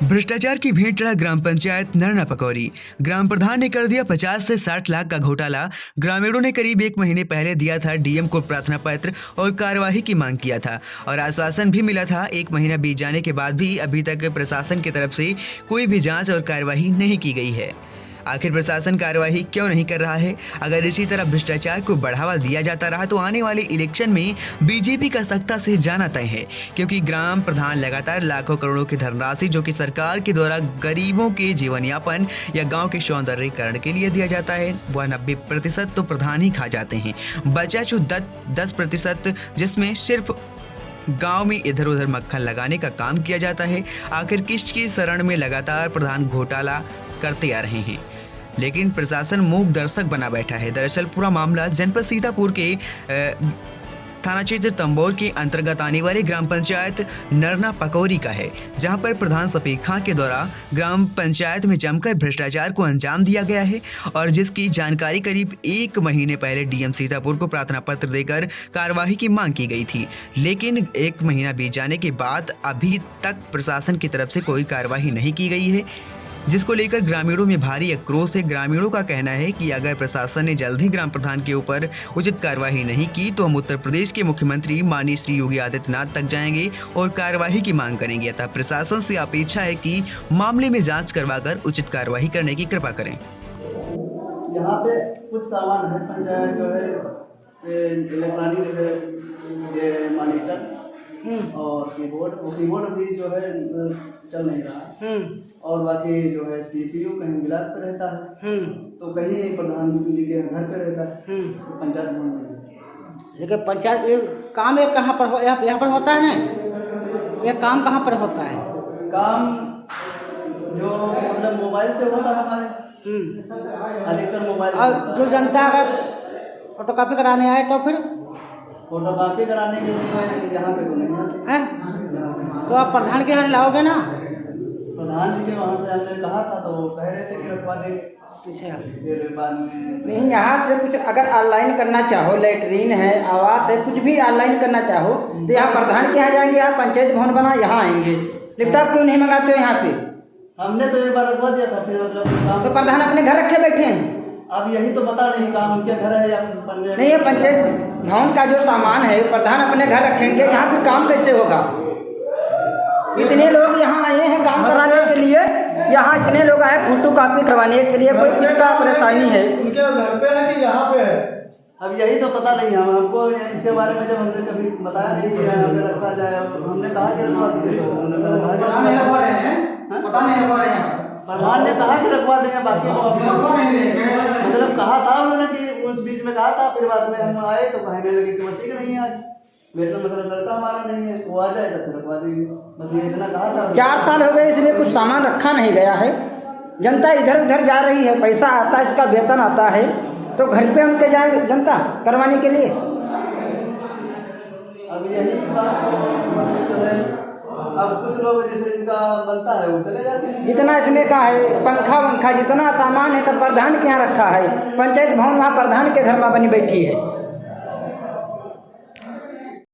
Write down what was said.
भ्रष्टाचार की भेंट चढ़ा ग्राम पंचायत नरना पकौरी। ग्राम प्रधान ने कर दिया 50 से 60 लाख का घोटाला। ग्रामीणों ने करीब 1 महीने पहले दिया था डीएम को प्रार्थना पत्र और कार्यवाही की मांग किया था और आश्वासन भी मिला था। 1 महीना बीत जाने के बाद भी अभी तक प्रशासन की तरफ से कोई भी जांच और कार्यवाही नहीं की गई है। आखिर प्रशासन कार्यवाही क्यों नहीं कर रहा है? अगर इसी तरह भ्रष्टाचार को बढ़ावा दिया जाता रहा तो आने वाले इलेक्शन में बीजेपी का सत्ता से जाना तय है, क्योंकि ग्राम प्रधान लगातार लाखों करोड़ों की धनराशि जो कि सरकार के द्वारा गरीबों के जीवन यापन या गांव के सौंदर्यीकरण के लिए दिया जाता है, वह 90% तो प्रधान ही खा जाते हैं। बचा जो 10% जिसमें सिर्फ गांव में इधर उधर मक्खन लगाने का काम किया जाता है। आखिर किस की शरण में लगातार प्रधान घोटाला करते आ रहे हैं, लेकिन प्रशासन मूक दर्शक बना बैठा है। दरअसल पूरा मामला जनपद सीतापुर के थाना क्षेत्र तंबोर के अंतर्गत आने वाले ग्राम पंचायत नरना पकौरी का है, जहां पर प्रधान सफीक खां के द्वारा ग्राम पंचायत में जमकर भ्रष्टाचार को अंजाम दिया गया है और जिसकी जानकारी करीब 1 महीने पहले डीएम सीतापुर को प्रार्थना पत्र देकर कार्यवाही की मांग की गई थी। लेकिन 1 महीना बीत जाने के बाद अभी तक प्रशासन की तरफ से कोई कार्यवाही नहीं की गई है, जिसको लेकर ग्रामीणों में भारी आक्रोश है। ग्रामीणों का कहना है कि अगर प्रशासन ने जल्द ही ग्राम प्रधान के ऊपर उचित कार्यवाही नहीं की तो हम उत्तर प्रदेश के मुख्यमंत्री माननीय श्री योगी आदित्यनाथ तक जाएंगे और कार्यवाही की मांग करेंगे। अतः प्रशासन से अपेक्षा है कि मामले में जांच करवाकर उचित कार्यवाही करने की कृपा करें। यहाँ पे कुछ सामान है, पंचायत जो है इलेक्ट्रॉनिक ये मॉनिटर और कीबोर्ड भी जो है चल नहीं रहा है और बाकी जो है सीपीयू कहीं विलास पे रहता है तो कहीं प्रधान जी के घर पे रहता है तो पंचायत भवन में। लेकिन पंचायत काम एक कहाँ पर हो, यहाँ पर होता है ना, ये काम कहाँ पर होता है? काम जो मतलब मोबाइल से होता है हमारे, अधिकतर मोबाइल से। और जो जनता अगर फोटोकॉपी कराने आए तो फिर फोटोकॉपी कराने के लिए यहाँ पे तो नहीं आते हैं, तो आप प्रधान के यहाँ लाओगे ना? प्रधान जी के वहाँ से हमने कहा था तो वो कह रहे थे कि रखवा देंगे। फिर बाद में नहीं, यहाँ से कुछ अगर ऑनलाइन करना चाहो, लेटरीन है, आवास है, कुछ भी ऑनलाइन करना चाहो तो यहाँ प्रधान के यहाँ जाएंगे, यहाँ पंचायत भवन बना यहाँ आएंगे। लैपटॉप क्यों नहीं मंगाते हो यहाँ पे? हमने तो एक बार रखवा दिया था, फिर मतलब तो प्रधान अपने घर रखे बैठे हैं। अब यही तो पता नहीं कहाँ उनके घर है या नहीं, ये पंचायत भवन का जो सामान है प्रधान अपने घर रखेंगे, यहाँ पे काम कैसे होगा? इतने लोग यहाँ आए हैं काम कराने के लिए, यहाँ इतने लोग आए फोटो कॉपी करवाने के लिए, कोई कुछ का परेशानी है? उनके घर पे है कि यहाँ पे है? अब यही तो पता नहीं है हमको, इसके बारे में जब हमने कभी बताया नहीं कि यहाँ पे रखा जाए, हमने कहा कि रखवा दीजिए। प्रधान ने कहा कि रखवा देंगे, बाकी मतलब कहा था उन्होंने कि उस बीच में कहा था, फिर बाद में हम आए तो कहने लगे कि मसीह नहीं आज बेटा, मतलब लड़का हमारा नहीं है, वो आ जाए तो फिर रखवा देंगे, बस ये इतना कहा था। 4 साल हो गए, इसमें कुछ सामान रखा नहीं गया है। जनता इधर उधर जा रही है, पैसा आता है, इसका वेतन आता है, तो घर पे उनके जाए जनता करवाने के लिए। अब यही बात जो है, अब कुछ लोग जैसे जिनका बनता है वो चले जाते हैं। जितना इसमें का है पंखा वंखा जितना सामान है सब प्रधान के यहाँ रखा है। पंचायत भवन वहाँ प्रधान के घर में बनी बैठी है।